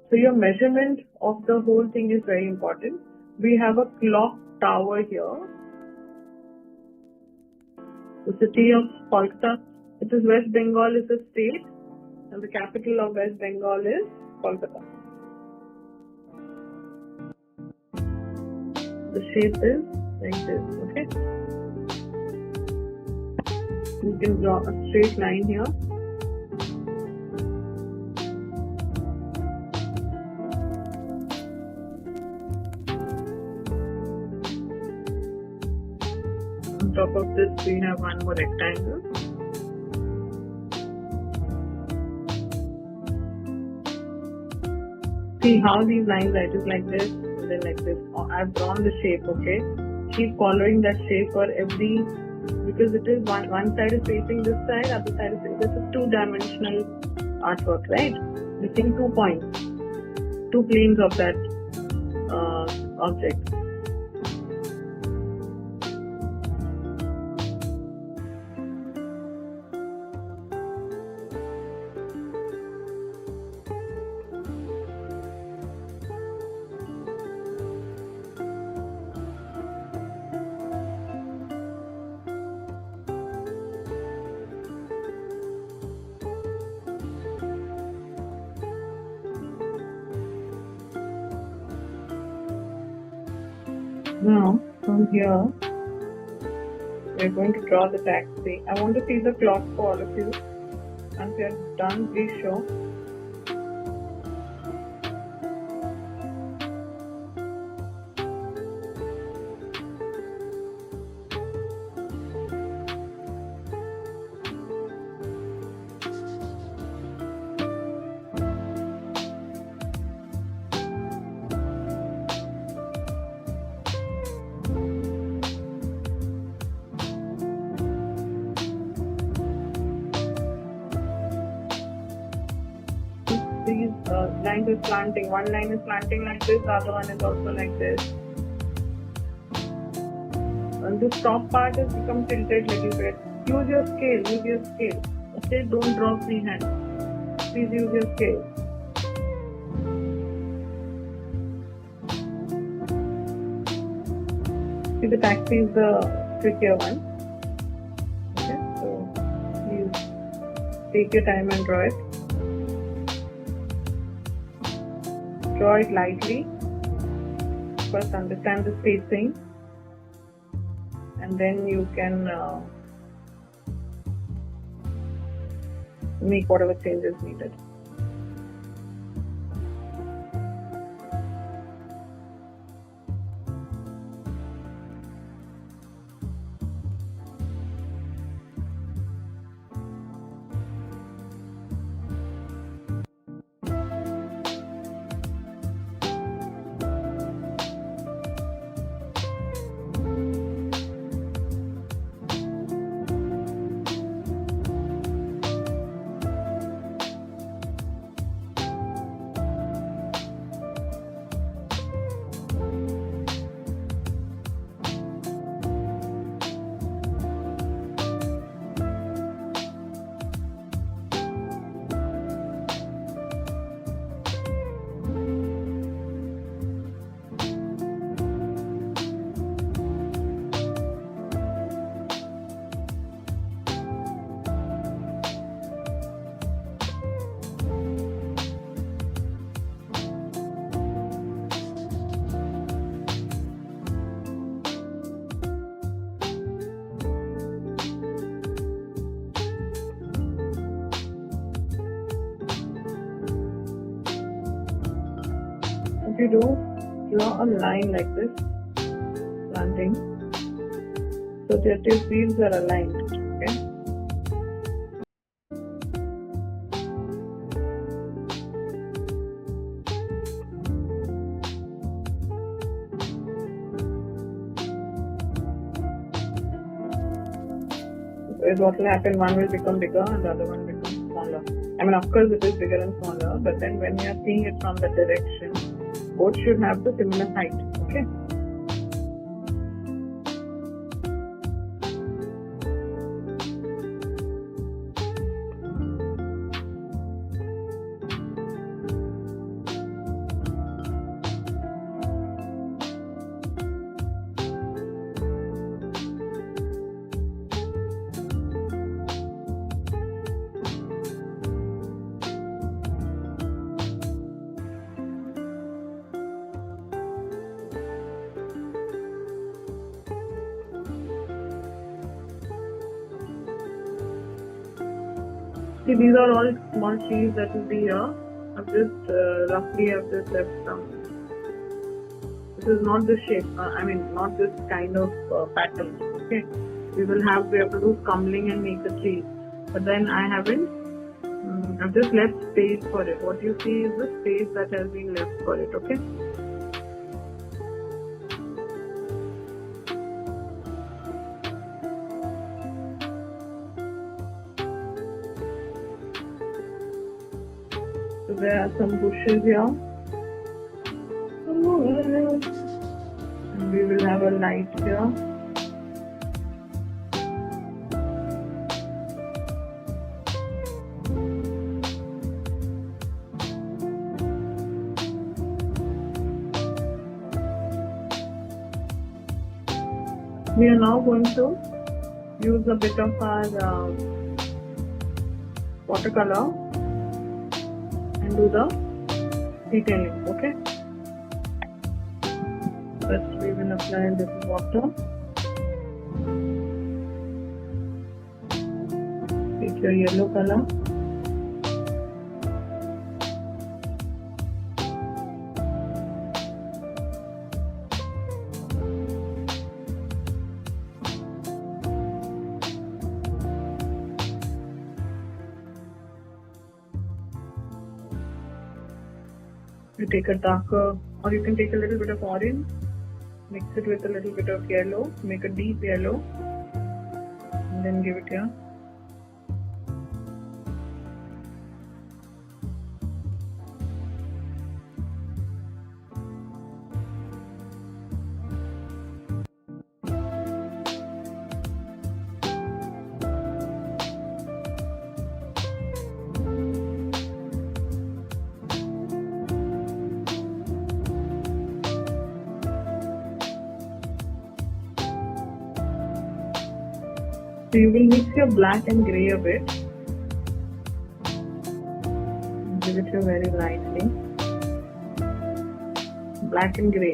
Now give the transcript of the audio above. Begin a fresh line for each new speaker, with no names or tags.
So your measurement of the whole thing is very important. We have a clock tower here. The city of Kolkata, it is West Bengal is a state, and the capital of West Bengal is Kolkata. The shape is like this, okay? You can draw a straight line here. On top of this, we have one more rectangle. See how these lines are, it is like this, and then like this. I've drawn the shape, okay? Keep following that shape for every, because it is one side is facing this side, other side is facing, this is two-dimensional artwork, right? Missing 2 points, 2 planes of that object. Now, from here, we're going to draw the taxi. I want to see the clock for all of you. Once you're done, please show. These lines is slanting. One line is slanting like this, the other one is also like this. And this top part has become tilted little bit. Use your scale, Okay, don't draw freehand. Please use your scale. See, the taxi is the trickier one. Okay, so please take your time and draw it. Draw it lightly. First understand the spacing, and then you can make whatever changes needed. You draw a line like this, slanting, so that your fields are aligned. Okay. So what will happen? One will become bigger and the other one becomes smaller. I mean, of course, it is bigger and smaller, but then when you are seeing it from the direction, both should have the similar height, okay? See, these are all small trees that will be here. I've just roughly left some. This is not the shape. Not this kind of pattern. Okay, we have to do scumbling and make the trees. But then I haven't. I've just left space for it. What you see is the space that has been left for it. Okay. So there are some bushes here. And we will have a light here. We are now going to use a bit of our watercolor and do the detailing. Okay. First we will apply a little water. Take your yellow color. You take a darker, or you can take a little bit of orange, mix it with a little bit of yellow, make a deep yellow, and then give it here. So you will mix your black and grey a bit. Give it here very lightly. Black and grey.